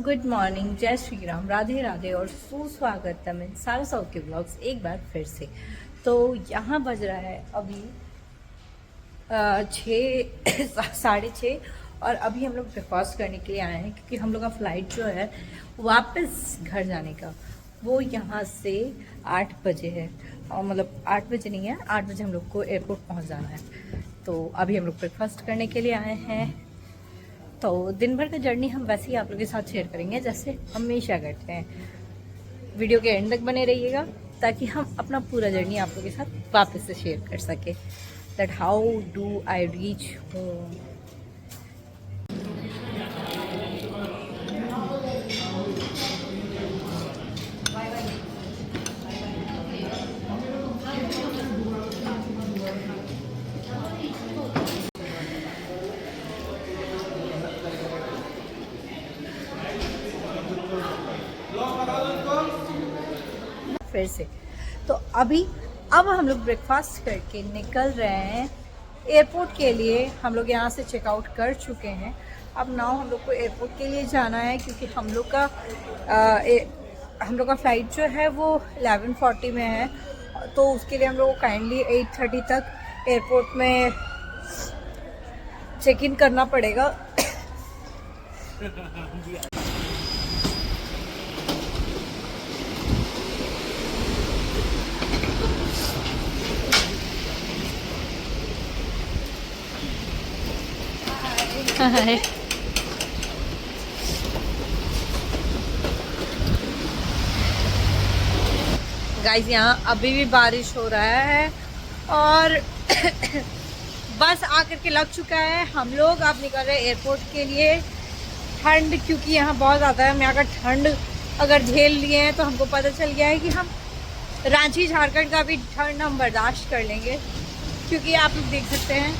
Good morning, जय श्री राम, राधे राधे और सुस्वागतम इन सारे साउथ के ब्लॉग्स एक बार फिर से। तो यहाँ बज रहा है अभी 6 साढ़े 6 और अभी हम लोग ब्रेकफास्ट करने के लिए आए हैं क्योंकि हम लोग का फ़्लाइट जो है वापस घर जाने का वो यहाँ से 8 बजे है। और मतलब 8 बजे नहीं है, 8 बजे हम लोग को एयरपोर्ट पहुँच जाना है। तो अभी हम लोग ब्रेकफास्ट करने के लिए आए हैं। तो दिन भर का जर्नी हम वैसे ही आप लोगों के साथ शेयर करेंगे जैसे हमेशा करते हैं। वीडियो के एंड तक बने रहिएगा ताकि हम अपना पूरा जर्नी आप लोगों के साथ वापस से शेयर कर सके। That how do I reach home. फिर से तो अब हम लोग ब्रेकफास्ट करके निकल रहे हैं एयरपोर्ट के लिए। हम लोग यहाँ से चेकआउट कर चुके हैं। अब नाउ हम लोग को एयरपोर्ट के लिए जाना है क्योंकि हम लोग का फ़्लाइट जो है वो 11:40 में है। तो उसके लिए हम लोग को काइंडली 8:30 तक एयरपोर्ट में चेक इन करना पड़ेगा। हाय गाइस, यहाँ अभी भी बारिश हो रहा है और बस आकर के लग चुका है। हम लोग अब निकल रहे हैं एयरपोर्ट के लिए। ठंड क्योंकि यहाँ बहुत ज़्यादा है, हम यहाँ का ठंड अगर झेल लिए हैं तो हमको पता चल गया है कि हम रांची झारखंड का भी ठंड हम बर्दाश्त कर लेंगे। क्योंकि आप लोग देख सकते हैं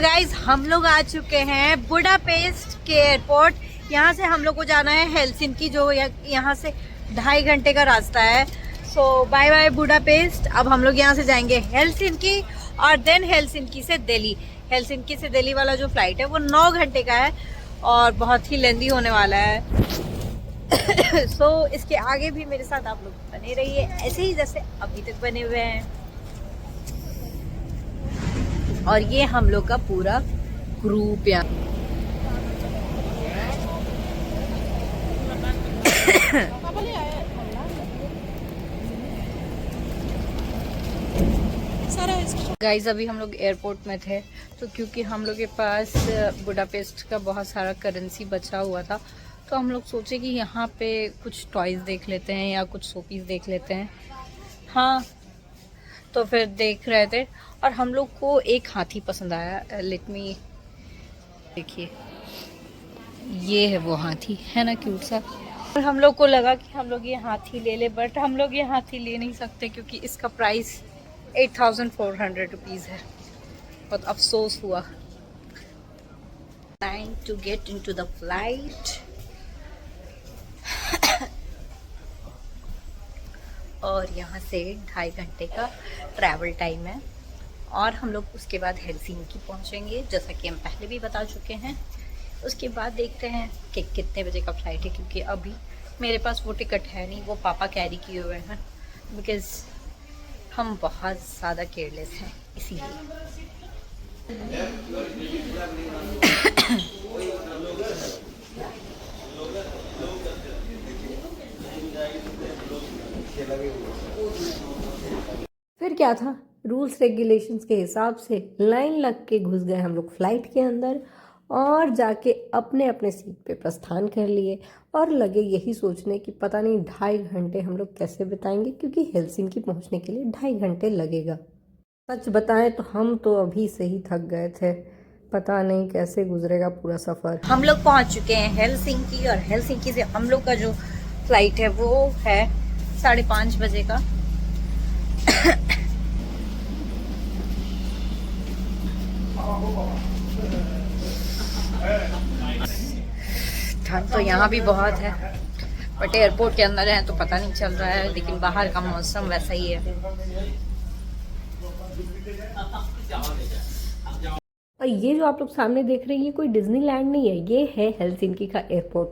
गाइस, हम लोग आ चुके हैं बुडापेस्ट के एयरपोर्ट। यहाँ से हम लोग को जाना है हेलसिंकी, जो यहाँ से 2.5 घंटे का रास्ता है। सो बाय बाय बुडापेस्ट। अब हम लोग यहाँ से जाएंगे हेलसिंकी और देन हेलसिंकी से दिल्ली। हेलसिंकी से दिल्ली वाला जो फ्लाइट है वो 9 घंटे का है और बहुत ही लेंदी होने वाला है। सो इसके आगे भी मेरे साथ आप लोग बने रहिए ऐसे ही जैसे अभी तक बने हुए हैं। और ये हम लोग का पूरा ग्रुप यहाँ गाइज, अभी हम लोग एयरपोर्ट में थे तो क्योंकि हम लोग के पास बुडापेस्ट का बहुत सारा करेंसी बचा हुआ था तो हम लोग सोचे कि यहाँ पे कुछ टॉयज देख लेते हैं या कुछ शोपीस देख लेते हैं। हाँ, तो फिर देख रहे थे और हम लोग को एक हाथी पसंद आया। लेट मी देखिए, ये है वो हाथी, है ना क्यूट सा। और हम लोग को लगा कि हम लोग ये हाथी ले ले, बट हम लोग ये हाथी ले नहीं सकते क्योंकि इसका प्राइस 8,400 रुपीज़ है। बहुत अफसोस हुआ। Time to get into the flight. और यहाँ से 2.5 घंटे का ट्रैवल टाइम है और हम लोग उसके बाद हेलसिंकी पहुँचेंगे जैसा कि हम पहले भी बता चुके हैं। उसके बाद देखते हैं कि कितने बजे का फ़्लाइट है क्योंकि अभी मेरे पास वो टिकट है नहीं, वो पापा कैरी किए हुए हैं बिकॉज़ हम बहुत ज़्यादा केयरलेस हैं इसीलिए। फिर क्या था, रूल्स रेगुलेशंस के हिसाब से लाइन लग के घुस गए हम लोग फ्लाइट के अंदर और जाके अपने अपने सीट पे प्रस्थान कर लिए और लगे यही सोचने कि पता नहीं 2.5 घंटे हम लोग कैसे बिताएंगे क्योंकि हेलसिंकी पहुंचने के लिए 2.5 घंटे लगेगा। सच बताएं तो हम तो अभी से ही थक गए थे। पता नहीं कैसे गुजरेगा पूरा सफ़र। हम लोग पहुंच चुके हैं हेलसिंकी, और हेलसिंकी से हम लोग का जो फ्लाइट है वो है 5:30 बजे का। ठंड तो यहाँ भी बहुत है, बट एयरपोर्ट के अंदर है तो पता नहीं चल रहा है, लेकिन बाहर का मौसम वैसा ही है। और ये जो आप लोग सामने देख रहे हैं ये कोई डिज्नीलैंड नहीं है, ये है हेलसिंकी का एयरपोर्ट,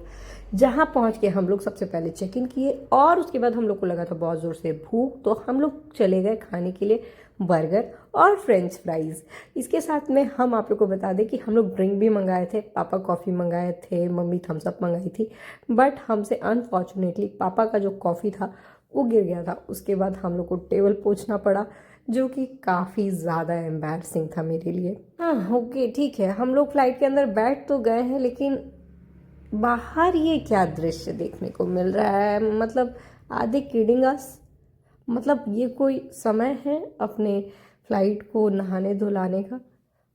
जहाँ पहुँच के हम लोग सबसे पहले चेक इन किए और उसके बाद हम लोग को लगा था बहुत ज़ोर से भूख, तो हम लोग चले गए खाने के लिए बर्गर और फ्रेंच फ्राइज़। इसके साथ में हम आप लोग को बता दें कि हम लोग ड्रिंक भी मंगाए थे, पापा कॉफ़ी मंगाए थे, मम्मी थम्स अप मंगाई थी, बट हमसे अनफॉर्चुनेटली पापा का जो कॉफ़ी था वो गिर गया था। उसके बाद हम लोग को टेबल पोंछना पड़ा, जो कि काफ़ी ज़्यादा एम्बैरसिंग था मेरे लिए। हाँ ओके ठीक है, हम लोग फ्लाइट के अंदर बैठ तो गए हैं, लेकिन बाहर ये क्या दृश्य देखने को मिल रहा है, मतलब आर दे किडिंग अस? मतलब ये कोई समय है अपने फ्लाइट को नहाने धुलाने का?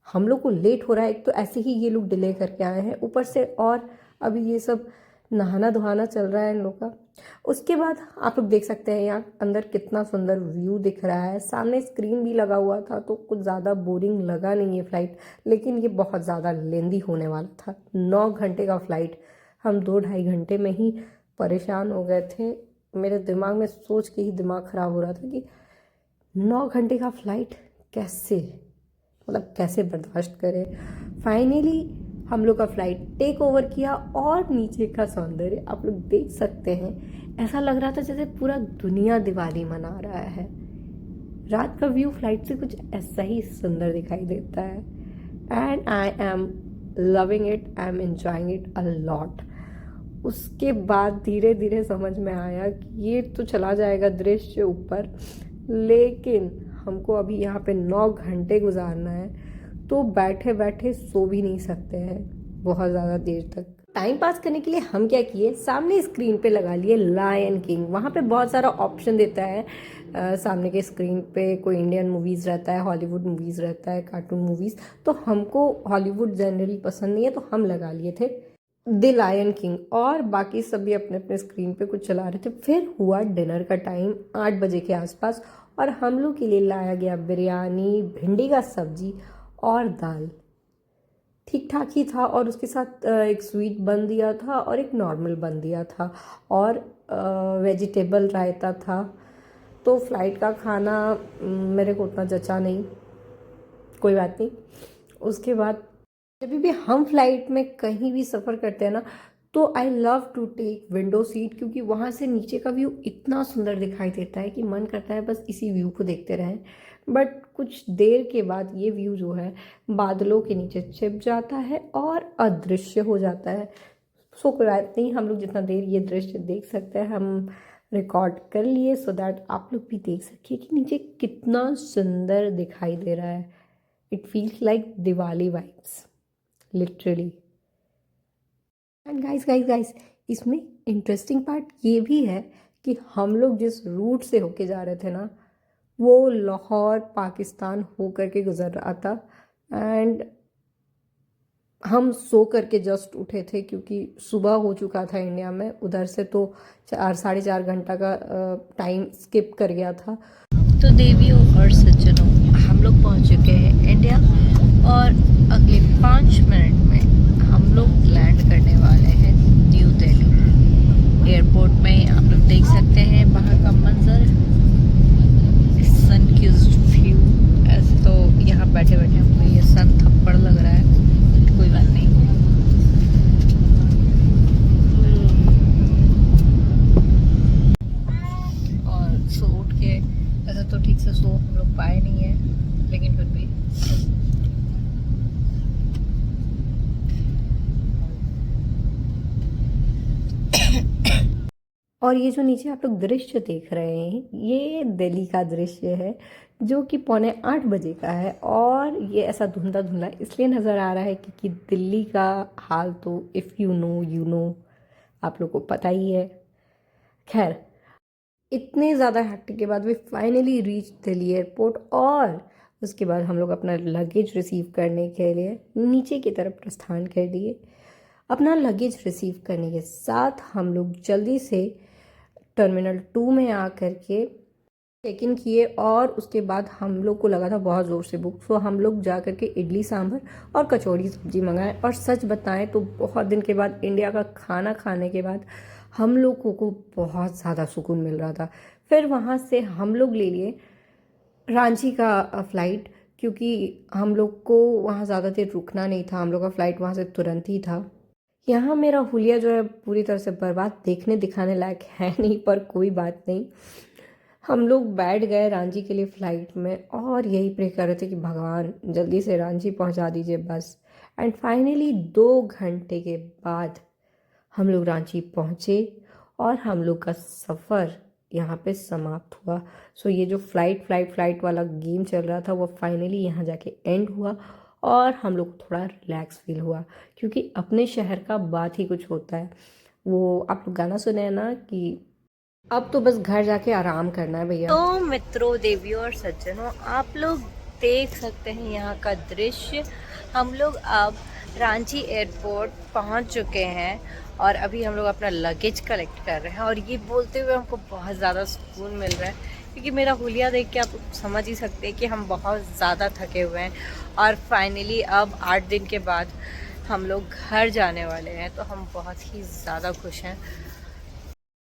हम लोग को लेट हो रहा है, एक तो ऐसे ही ये लोग डिले करके आए हैं, ऊपर से और अभी ये सब नहाना धोना चल रहा है इन लोग का। उसके बाद आप लोग देख सकते हैं यहाँ अंदर कितना सुंदर व्यू दिख रहा है, सामने स्क्रीन भी लगा हुआ था तो कुछ ज़्यादा बोरिंग लगा नहीं है फ्लाइट, लेकिन ये बहुत ज़्यादा लेंदी होने वाला था। 9 घंटे का फ्लाइट, हम 2-2.5 घंटे में ही परेशान हो गए थे। मेरे दिमाग में सोच के ही दिमाग ख़राब हो रहा था कि 9 घंटे का फ्लाइट कैसे, मतलब कैसे बर्दाश्त करें। फाइनली हम लोग का फ्लाइट टेक ओवर किया और नीचे का सौंदर्य आप लोग देख सकते हैं, ऐसा लग रहा था जैसे पूरा दुनिया दिवाली मना रहा है। रात का व्यू फ्लाइट से कुछ ऐसा ही सुंदर दिखाई देता है and I am loving it, I am enjoying it a lot. उसके बाद धीरे धीरे समझ में आया कि ये तो चला जाएगा दृश्य ऊपर, लेकिन हमको अभी यहाँ पे 9 घंटे गुजारना है, तो बैठे बैठे सो भी नहीं सकते हैं बहुत ज़्यादा देर तक। टाइम पास करने के लिए हम क्या किए, सामने स्क्रीन पे लगा लिए लायन किंग। वहाँ पे बहुत सारा ऑप्शन देता है, सामने के स्क्रीन पे कोई इंडियन मूवीज़ रहता है, हॉलीवुड मूवीज़ रहता है, कार्टून मूवीज़। तो हमको हॉलीवुड जनरली पसंद नहीं है, तो हम लगा लिए थे द लायन किंग, और बाकी सभी अपने अपने स्क्रीन पे कुछ चला रहे थे। फिर हुआ डिनर का टाइम 8 बजे के आसपास, और हम लोग के लिए लाया गया बिरयानी, भिंडी का सब्जी और दाल। ठीक ठाक ही था, और उसके साथ एक स्वीट बन दिया था और एक नॉर्मल बन दिया था, और वेजिटेबल रायता था। तो फ्लाइट का खाना मेरे को उतना जचा नहीं, कोई बात नहीं। उसके बाद जब भी हम फ्लाइट में कहीं भी सफ़र करते हैं ना, तो I love to take window seat, क्योंकि वहाँ से नीचे का व्यू इतना सुंदर दिखाई देता है कि मन करता है बस इसी व्यू को देखते रहें। बट कुछ देर के बाद ये व्यू जो है बादलों के नीचे छिप जाता है और अदृश्य हो जाता है। सो कोई बात नहीं, हम लोग जितना देर ये दृश्य देख सकते हैं हम रिकॉर्ड कर लिए, सो दैट आप लोग भी देख सकिए कि नीचे कितना सुंदर दिखाई दे रहा है। It feels like Diwali vibes literally. And guys guys guys, इसमें इंटरेस्टिंग पार्ट ये भी है कि हम लोग जिस रूट से होके जा रहे थे ना, वो लाहौर पाकिस्तान हो करके गुजर रहा था। एंड हम सो करके जस्ट उठे थे, क्योंकि सुबह हो चुका था इंडिया में, उधर से तो 4-4.5 घंटा का टाइम स्किप कर गया था। तो देवियों और सज्जनों, हम लोग पहुंच चुके हैं इंडिया, और अगले 5 मिनट में हम लोग लैंड करने वाले हैं न्यू दिल्ली एयरपोर्ट में। आप लोग देख सकते हैं बाहर का मंजर, सन किस्ड व्यू। ऐसे तो यहाँ बैठे बैठे हमको ये सन थप्पड़ लग रहा है, कोई बात नहीं। और सो उठ के ऐसा तो ठीक से सो हम लोग पाए नहीं है, लेकिन फिर भी और ये जो नीचे आप लोग दृश्य देख रहे हैं ये दिल्ली का दृश्य है, जो कि 7:45 बजे का है, और ये ऐसा धुंधला धुंधला इसलिए नज़र आ रहा है क्योंकि दिल्ली का हाल तो इफ़ यू नो आप लोग को पता ही है। खैर, इतने ज़्यादा हेक्टिक के बाद we finally reach Delhi airport, और उसके बाद हम लोग अपना लगेज रिसीव करने के लिए नीचे की तरफ प्रस्थान कर दिए। अपना लगेज रिसीव करने के साथ हम लोग जल्दी से टर्मिनल 2 में आकर के चेक इन किए और उसके बाद हम लोग को लगा था बहुत ज़ोर से भूख, तो हम लोग जा कर के इडली सांभर और कचौड़ी सब्जी मंगाए। और सच बताएं तो बहुत दिन के बाद इंडिया का खाना खाने के बाद हम लोगों को बहुत ज़्यादा सुकून मिल रहा था। फिर वहाँ से हम लोग ले लिए रांची का फ़्लाइट, क्योंकि हम लोग को वहाँ ज़्यादा देर रुकना नहीं था, हम लोग का फ़्लाइट वहाँ से तुरंत ही था। यहाँ मेरा हुलिया जो है पूरी तरह से बर्बाद, देखने दिखाने लायक है नहीं, पर कोई बात नहीं। हम लोग बैठ गए रांची के लिए फ़्लाइट में और यही प्रे कर रहे थे कि भगवान जल्दी से रांची पहुँचा दीजिए बस। एंड फाइनली 2 घंटे के बाद हम लोग रांची पहुँचे और हम लोग का सफ़र यहाँ पे समाप्त हुआ। सो ये जो फ्लाइट वाला गेम चल रहा था वो फाइनली यहाँ जाके एंड हुआ और हम लोग को थोड़ा रिलैक्स फील हुआ, क्योंकि अपने शहर का बात ही कुछ होता है। वो आप लोग गाना सुने हैं ना कि अब तो बस घर जाके आराम करना है भैया। तो मित्रों, देवियों और सज्जनों, आप लोग देख सकते हैं यहाँ का दृश्य। हम लोग अब रांची एयरपोर्ट पहुँच चुके हैं और अभी हम लोग अपना लगेज कलेक्ट कर रहे हैं। और ये बोलते हुए हमको बहुत ज़्यादा सुकून मिल रहा है, क्योंकि मेरा हुलिया देख के आप समझ ही सकते हैं कि हम बहुत ज़्यादा थके हुए हैं। और फाइनली अब 8 दिन के बाद हम लोग घर जाने वाले हैं, तो हम बहुत ही ज़्यादा खुश हैं।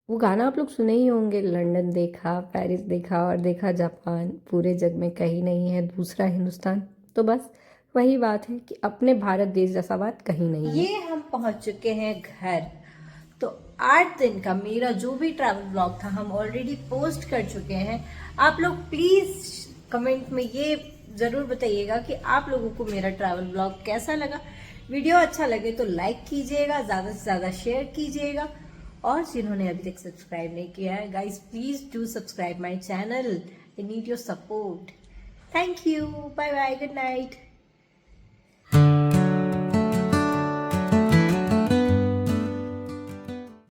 वो गाना आप लोग सुने ही होंगे, लंदन देखा, पेरिस देखा और देखा जापान, पूरे जग में कहीं नहीं है दूसरा हिंदुस्तान। तो बस वही बात है कि अपने भारत देश जैसा बात कहीं नहीं है। ये हम पहुंच चुके हैं घर। तो 8 दिन का मेरा जो भी ट्रैवल ब्लॉग था हम ऑलरेडी पोस्ट कर चुके हैं। आप लोग प्लीज कमेंट में ये जरूर बताइएगा कि आप लोगों को मेरा ट्रैवल ब्लॉग कैसा लगा। वीडियो अच्छा लगे तो लाइक कीजिएगा, ज्यादा से ज्यादा शेयर कीजिएगा, और जिन्होंने अभी तक सब्सक्राइब नहीं किया है, guys please do subscribe my channel. I need your support. Thank you, bye bye, good night.